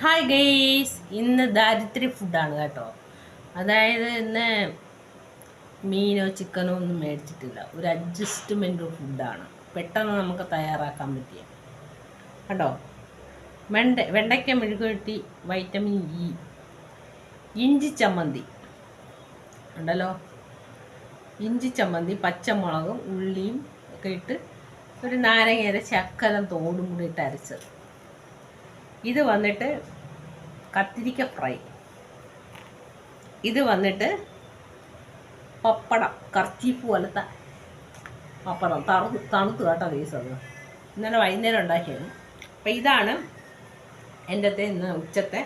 Hi guys, ഇന്ന് ദാരിദ്ര്യ ഫുഡാണ് കേട്ടോ. അതായത് ഇന്ന് മീനോ ചിക്കനോ ഒന്നും മേടിച്ചിട്ടില്ല. ഒരു അഡ്ജസ്റ്റ്മെൻറ്റ് ഫുഡാണ്, പെട്ടെന്ന് നമുക്ക് തയ്യാറാക്കാൻ പറ്റിയ കേട്ടോ. വെണ്ടയ്ക്ക മെഴുകുവരട്ടി, വൈറ്റമിൻ ഇ, ഇഞ്ചി ചമ്മന്തി ഉണ്ടല്ലോ, ഇഞ്ചി ചമ്മന്തി, പച്ചമുളകും ഉള്ളിയും ഒക്കെ ഇട്ട് ഒരു നാരങ്ങയുടെ ശക്കലം തോടും കൂടി ഇട്ട് അരച്ചത്. ഇത് വന്നിട്ട് കത്തിരിക്ക ഫ്രൈ. ഇത് വന്നിട്ട് പപ്പടം, കർച്ചീഫ് പോലത്തെ പപ്പടം, തണുത്ത് കേട്ടോ കേസ്. അത് ഇന്നലെ വൈകുന്നേരം ഉണ്ടാക്കിയത്. അപ്പം ഇതാണ് എൻ്റെ ഇന്ന് ഉച്ചത്തെ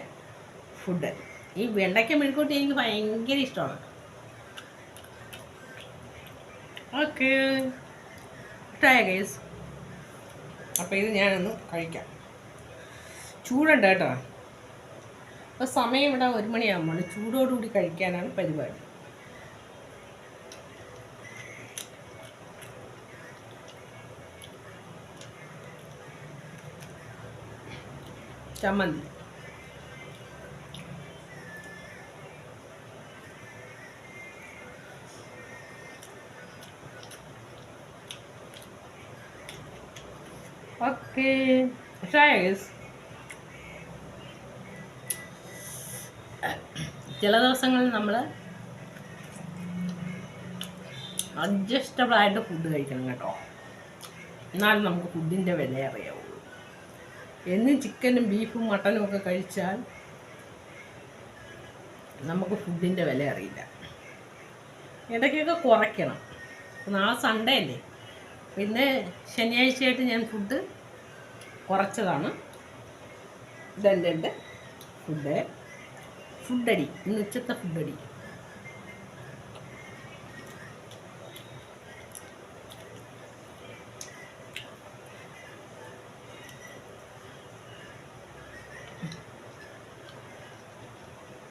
ഫുഡ്. ഈ വെണ്ടയ്ക്ക മെഴുക്കൂട്ടി എനിക്ക് ഭയങ്കര ഇഷ്ടമാണ്. ഓക്കെ, ഇഷ്ടമായ കേസ്. അപ്പം ഇത് ഞാനൊന്ന് കഴിക്കാം. ചൂടുണ്ട് കേട്ടോ. അപ്പോൾ സമയം ഇവിടെ 1 മണിയാകുമ്പോൾ ചൂടോടുകൂടി കഴിക്കാനാണ് പരിപാടി. ചമ്മന്തി ഓക്കെ. ചില ദിവസങ്ങളിൽ നമ്മൾ അഡ്ജസ്റ്റബിളായിട്ട് ഫുഡ് കഴിക്കണം കേട്ടോ, എന്നാലും നമുക്ക് ഫുഡിൻ്റെ വില അറിയാവുള്ളൂ. എന്നും ചിക്കനും ബീഫും മട്ടനും ഒക്കെ കഴിച്ചാൽ നമുക്ക് ഫുഡിൻ്റെ വില അറിയില്ല. ഇടയ്ക്കൊക്കെ കുറയ്ക്കണം. നാളെ സൺഡേ അല്ലേ, പിന്നെ ശനിയാഴ്ചയായിട്ട് ഞാൻ ഫുഡ് കുറച്ചതാണ്. ഇതെൻ്റെ ഫുഡടി, ഇന്ന് ഉച്ചത്തെ ഫുഡടി.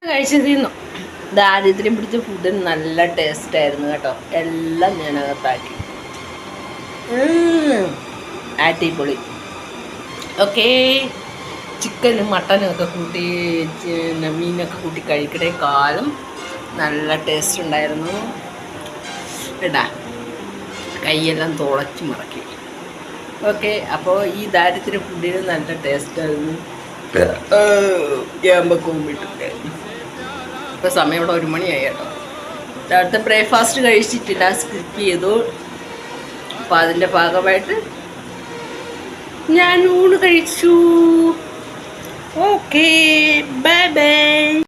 കഴിച്ചു തിന്നു. ദാരിദ്ര്യം പിടിച്ച ഫുഡ് നല്ല ടേസ്റ്റായിരുന്നു കേട്ടോ. എല്ലാം ഞാൻ അകത്താക്കി. അടിപൊളി. ഓക്കേ, ചിക്കനും മട്ടനും ഒക്കെ കൂട്ടി മീനൊക്കെ കൂട്ടി കഴിക്കണേക്കാളും നല്ല ടേസ്റ്റ് ഉണ്ടായിരുന്നു. ഇടാ കൈയെല്ലാം തുളച്ച് മറക്കി. ഓക്കെ, അപ്പോൾ ഈ ദാരിദ്ര്യ ഫുഡിന് നല്ല ടേസ്റ്റായിരുന്നു. ഗ്യാമ്പൊക്കെ ഇപ്പോൾ സമയം ഇവിടെ 1 മണിയായി കേട്ടോ. അടുത്ത ബ്രേക്ക്ഫാസ്റ്റ് കഴിച്ചിട്ടില്ല, സ്കിപ്പ് ചെയ്തു. അപ്പോൾ അതിൻ്റെ ഭാഗമായിട്ട് ഞാൻ ഊണ് കഴിച്ചു. Okay, bye bye.